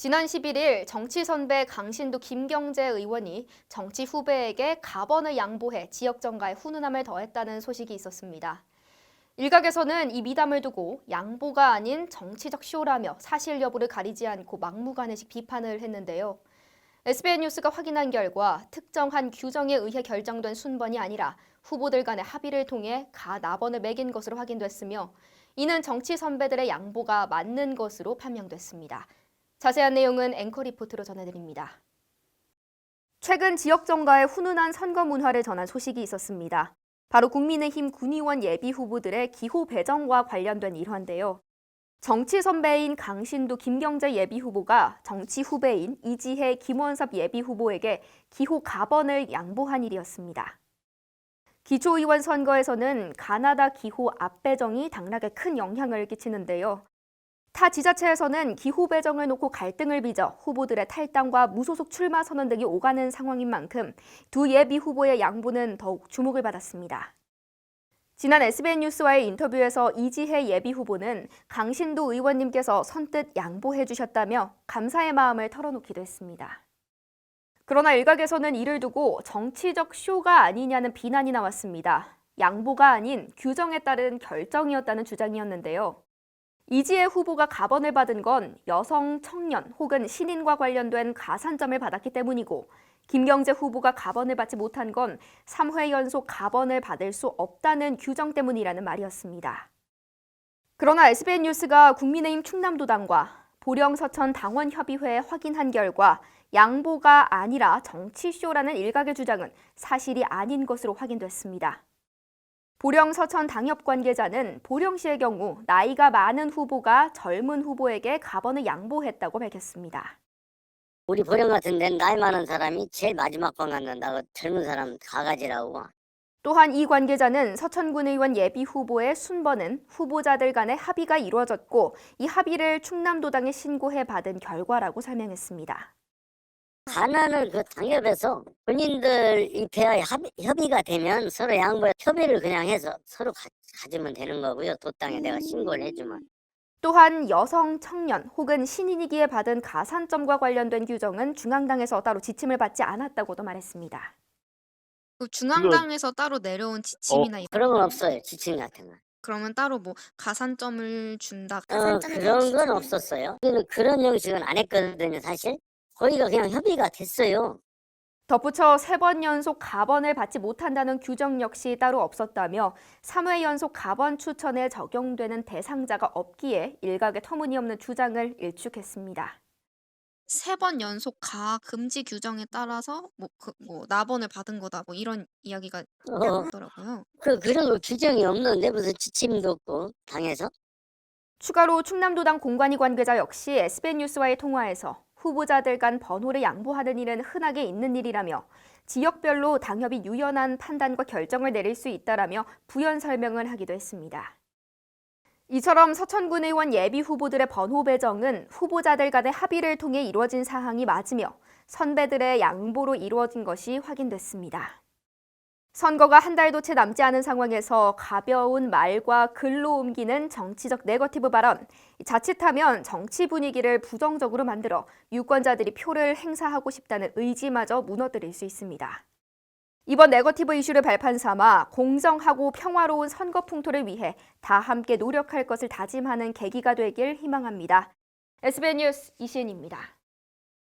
지난 11일 정치 선배 강신도 김경재 의원이 정치 후배에게 가번을 양보해 지역 정가에 훈훈함을 더했다는 소식이 있었습니다. 일각에서는 이 미담을 두고 양보가 아닌 정치적 쇼라며 사실 여부를 가리지 않고 막무가내식 비판을 했는데요. SBN 뉴스가 확인한 결과 특정한 규정에 의해 결정된 순번이 아니라 후보들 간의 합의를 통해 가 나번을 매긴 것으로 확인됐으며 이는 정치 선배들의 양보가 맞는 것으로 판명됐습니다. 자세한 내용은 앵커 리포트로 전해드립니다. 최근 지역 정가에 훈훈한 선거 문화를 전한 소식이 있었습니다. 바로 국민의힘 군의원 예비 후보들의 기호 배정과 관련된 일화인데요. 정치 선배인 강신도 김경재 예비 후보가 정치 후배인 이지혜 김원섭 예비 후보에게 기호 가번을 양보한 일이었습니다. 기초의원 선거에서는 가나다 기호 앞배정이 당락에 큰 영향을 끼치는데요. 타 지자체에서는 기호 배정을 놓고 갈등을 빚어 후보들의 탈당과 무소속 출마 선언 등이 오가는 상황인 만큼 두 예비 후보의 양보는 더욱 주목을 받았습니다. 지난 SBN 뉴스와의 인터뷰에서 이지혜 예비 후보는 강신도 의원님께서 선뜻 양보해 주셨다며 감사의 마음을 털어놓기도 했습니다. 그러나 일각에서는 이를 두고 정치적 쇼가 아니냐는 비난이 나왔습니다. 양보가 아닌 규정에 따른 결정이었다는 주장이었는데요. 이지혜 후보가 가번을 받은 건 여성, 청년 혹은 신인과 관련된 가산점을 받았기 때문이고 김경재 후보가 가번을 받지 못한 건 3회 연속 가번을 받을 수 없다는 규정 때문이라는 말이었습니다. 그러나 SBN 뉴스가 국민의힘 충남도당과 보령 서천 당원협의회에 확인한 결과 양보가 아니라 정치쇼라는 일각의 주장은 사실이 아닌 것으로 확인됐습니다. 보령 서천 당협 관계자는 보령시의 경우 나이가 많은 후보가 젊은 후보에게 가번을 양보했다고 밝혔습니다. 우리 보령 같은 데는 나이 많은 사람이 제일 마지막 번 갖는다고 젊은 사람 가가지라고. 또한 이 관계자는 서천군 의원 예비 후보의 순번은 후보자들 간의 합의가 이루어졌고 이 합의를 충남도당에 신고해 받은 결과라고 설명했습니다. 가난을 그 당협에서 본인들 입회와 협의가 되면 서로 양보해 협의를 그냥 해서 서로 가지면 되는 거고요. 도당에 내가 신고를 해주면. 또한 여성, 청년 혹은 신인이기에 받은 가산점과 관련된 규정은 중앙당에서 따로 지침을 받지 않았다고도 말했습니다. 중앙당에서 따로 내려온 지침이나 그런 건 없어요. 지침 같은 건. 그러면 따로 뭐 가산점을 준다. 그런 건 없었어요. 우리는 그런 형식은 안 했거든요, 사실. 거기가 그냥 협의가 됐어요. 덧붙여 3번 연속 가번을 받지 못한다는 규정 역시 따로 없었다며 3회 연속 가번 추천에 적용되는 대상자가 없기에 일각의 터무니없는 주장을 일축했습니다. 3번 연속 가 금지 규정에 따라서 나번을 받은 거다 뭐 이런 이야기가 나오더라고요. 그런 거 규정이 없는데 무슨 지침도 없고 당에서. 추가로 충남도당 공관위 관계자 역시 SBN 뉴스와의 통화에서 후보자들 간 번호를 양보하는 일은 흔하게 있는 일이라며 지역별로 당협이 유연한 판단과 결정을 내릴 수 있다라며 부연 설명을 하기도 했습니다. 이처럼 서천군 의원 예비 후보들의 번호 배정은 후보자들 간의 합의를 통해 이루어진 사항이 맞으며 선배들의 양보로 이루어진 것이 확인됐습니다. 선거가 한 달도 채 남지 않은 상황에서 가벼운 말과 글로 옮기는 정치적 네거티브 발언, 자칫하면 정치 분위기를 부정적으로 만들어 유권자들이 표를 행사하고 싶다는 의지마저 무너뜨릴 수 있습니다. 이번 네거티브 이슈를 발판 삼아 공정하고 평화로운 선거 풍토를 위해 다 함께 노력할 것을 다짐하는 계기가 되길 희망합니다. SBN 뉴스 이시은입니다.